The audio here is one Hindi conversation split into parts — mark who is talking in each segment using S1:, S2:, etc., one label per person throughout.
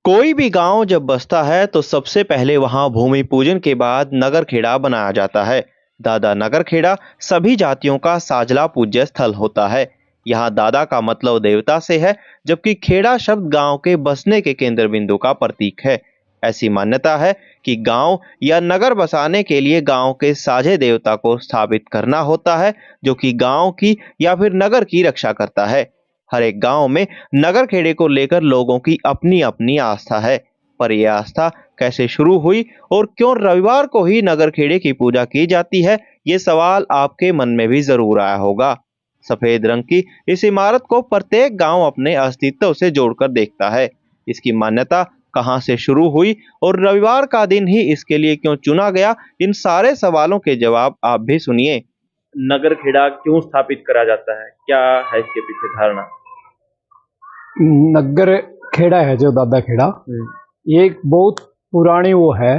S1: कोई भी गांव जब बसता है तो सबसे पहले वहां भूमि पूजन के बाद नगर खेड़ा बनाया जाता है। दादा नगर खेड़ा सभी जातियों का साझला पूज्य स्थल होता है। यहाँ दादा का मतलब देवता से है, जबकि खेड़ा शब्द गांव के बसने के केंद्र बिंदु का प्रतीक है। ऐसी मान्यता है कि गांव या नगर बसाने के लिए गांव के साझे देवता को स्थापित करना होता है, जो कि गांव की या फिर नगर की रक्षा करता है। हर एक गांव में नगर खेड़े को लेकर लोगों की अपनी अपनी आस्था है। पर यह आस्था कैसे शुरू हुई और क्यों रविवार को ही नगर खेड़े की पूजा की जाती है, ये सवाल आपके मन में भी जरूर आया होगा। सफेद रंग की इस इमारत को प्रत्येक गांव अपने अस्तित्व से जोड़कर देखता है। इसकी मान्यता कहां से शुरू हुई और रविवार का दिन ही इसके लिए क्यों चुना गया, इन सारे सवालों के जवाब आप भी सुनिए। नगर खेड़ा क्यों स्थापित करा जाता है, क्या है इसके पीछे धारणा?
S2: नगर खेड़ा है जो दादा खेड़ा, ये एक बहुत पुरानी वो है।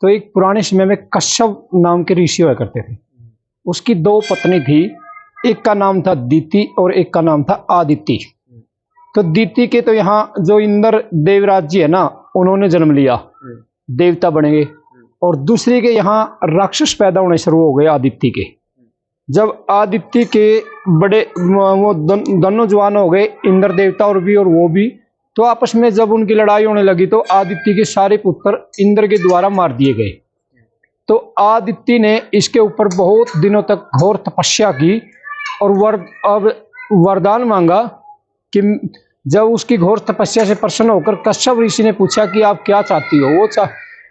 S2: तो एक पुराने समय में कश्यप नाम के ऋषि हुआ करते थे। उसकी दो पत्नी थी, एक का नाम था दीति और एक का नाम था आदिति। तो दीति के तो यहाँ जो इंद्र देवराज जी है ना, उन्होंने जन्म लिया, देवता बनेंगे। और दूसरी के यहाँ राक्षस पैदा होने शुरू हो गए आदित्य के। जब आदित्य के बड़े वो दोनों जवान हो गए, इंद्र देवता और वो भी, तो आपस में जब उनकी लड़ाई होने लगी तो आदित्य के सारे पुत्र इंद्र के द्वारा मार दिए गए। तो आदित्य ने इसके ऊपर बहुत दिनों तक घोर तपस्या की और अब वरदान मांगा कि जब उसकी घोर तपस्या से प्रसन्न होकर कश्यप ऋषि ने पूछा कि आप क्या चाहती हो,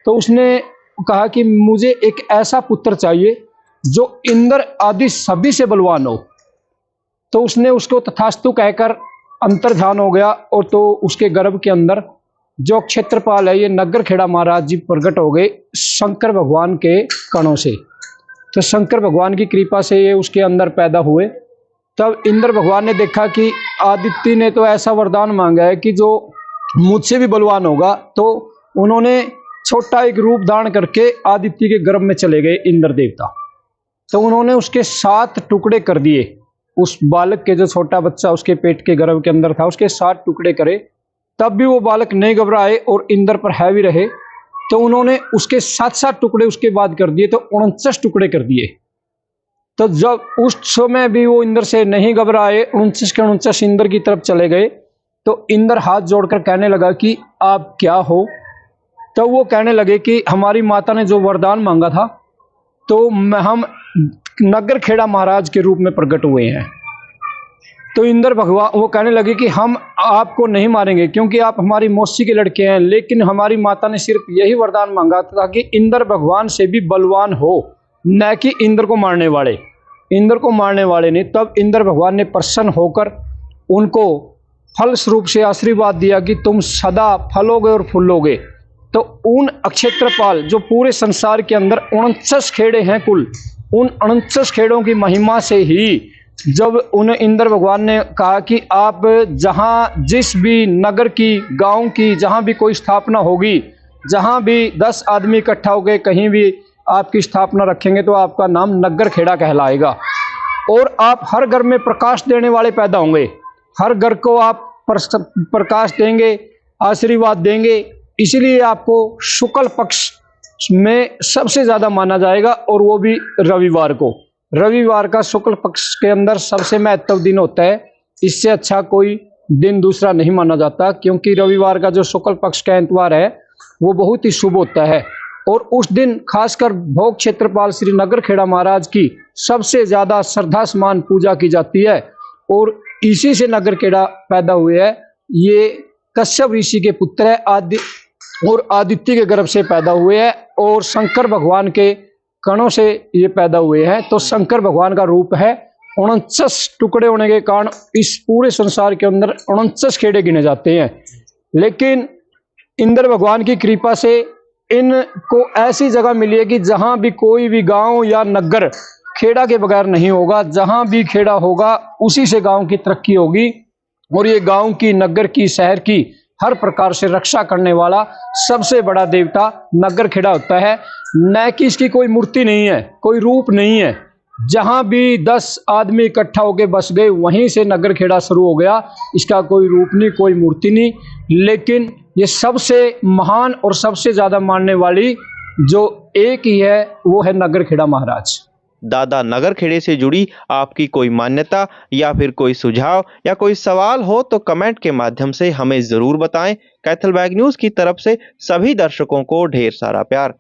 S2: तो उसने कहा कि मुझे एक ऐसा पुत्र चाहिए जो इंद्र आदि सभी से बलवान हो। तो उसने उसको तथास्तु कहकर अंतर्ध्यान हो गया। और तो उसके गर्भ के अंदर जो क्षेत्रपाल है, ये नगर खेड़ा महाराज जी प्रकट हो गए शंकर भगवान के कणों से। तो शंकर भगवान की कृपा से ये उसके अंदर पैदा हुए। तब इंद्र भगवान ने देखा कि आदित्य ने तो ऐसा वरदान मांगा है कि जो मुझसे भी बलवान होगा, तो उन्होंने छोटा एक रूप धारण करके आदित्य के गर्भ में चले गए इंद्र देवता। तो उन्होंने उसके 7 टुकड़े कर दिए। उस बालक के, जो छोटा बच्चा उसके पेट के गर्भ के अंदर था, उसके 7 टुकड़े करे। तब भी वो बालक नहीं घबराए और इंद्र पर हैवी रहे। तो उन्होंने उसके 7 टुकड़े उसके बाद कर दिए, तो 49 टुकड़े कर दिए। तो जब उस समय भी वो इंद्र से नहीं घबराए, 49 के 49 इंद्र की तरफ चले गए। तो इंद्र हाथ जोड़कर कहने लगा कि आप क्या हो? तो वो कहने लगे कि हमारी माता ने जो वरदान मांगा था, तो हम नगर खेड़ा महाराज के रूप में प्रकट हुए हैं। तो इंद्र भगवान वो कहने लगे कि हम आपको नहीं मारेंगे क्योंकि आप हमारी मौसी के लड़के हैं, लेकिन हमारी माता ने सिर्फ यही वरदान मांगा था कि इंद्र भगवान से भी बलवान हो, न कि इंद्र को मारने वाले नहीं। तब इंद्र भगवान ने प्रसन्न होकर उनको फल स्वरूप से आशीर्वाद दिया कि तुम सदा फलोगे और फूलोगे। तो उन अक्षेत्रपाल, जो पूरे संसार के अंदर 49 खेड़े हैं कुल, उन 49 खेड़ों की महिमा से ही जब उन्हें इंद्र भगवान ने कहा कि आप जहां जिस भी नगर की, गांव की, जहां भी कोई स्थापना होगी, जहां भी 10 आदमी इकट्ठा हो गए, कहीं भी आपकी स्थापना रखेंगे तो आपका नाम नगर खेड़ा कहलाएगा। और आप हर घर में प्रकाश देने वाले पैदा होंगे, हर घर को आप प्रकाश देंगे, आशीर्वाद देंगे। इसलिए आपको शुक्ल पक्ष में सबसे ज्यादा माना जाएगा, और वो भी रविवार को। रविवार का शुक्ल पक्ष के अंदर सबसे महत्वपूर्ण दिन होता है। इससे अच्छा कोई दिन दूसरा नहीं माना जाता, क्योंकि रविवार का जो शुक्ल पक्ष का एतवार है वो बहुत ही शुभ होता है। और उस दिन खासकर भोग क्षेत्रपाल श्री नगर खेड़ा महाराज की सबसे ज्यादा श्रद्धा समान पूजा की जाती है। और इसी से नगर खेड़ा पैदा हुए है। ये कश्यप ऋषि के पुत्र है, आदित्य के गर्भ से पैदा हुए हैं और शंकर भगवान के कणों से ये पैदा हुए हैं। तो शंकर भगवान का रूप है। 49 टुकड़े होने के कारण इस पूरे संसार के अंदर 49 खेड़े गिने जाते हैं। लेकिन इंद्र भगवान की कृपा से इनको ऐसी जगह मिली है कि जहां भी कोई भी गांव या नगर खेड़ा के बगैर नहीं होगा। जहां भी खेड़ा होगा उसी से गांव की तरक्की होगी। और ये गांव की, नगर की, शहर की हर प्रकार से रक्षा करने वाला सबसे बड़ा देवता नगर खेड़ा होता है। न कि इसकी कोई मूर्ति नहीं है, कोई रूप नहीं है। जहां भी 10 आदमी इकट्ठा होकर बस गए, वहीं से नगर खेड़ा शुरू हो गया। इसका कोई रूप नहीं, कोई मूर्ति नहीं, लेकिन ये सबसे महान और सबसे ज्यादा मानने वाली जो एक ही है वो है नगरखेड़ा महाराज।
S1: दादा नगरखेड़े से जुड़ी आपकी कोई मान्यता या फिर कोई सुझाव या कोई सवाल हो तो कमेंट के माध्यम से हमें जरूर बताएं। कैथल बैग न्यूज की तरफ से सभी दर्शकों को ढेर सारा प्यार।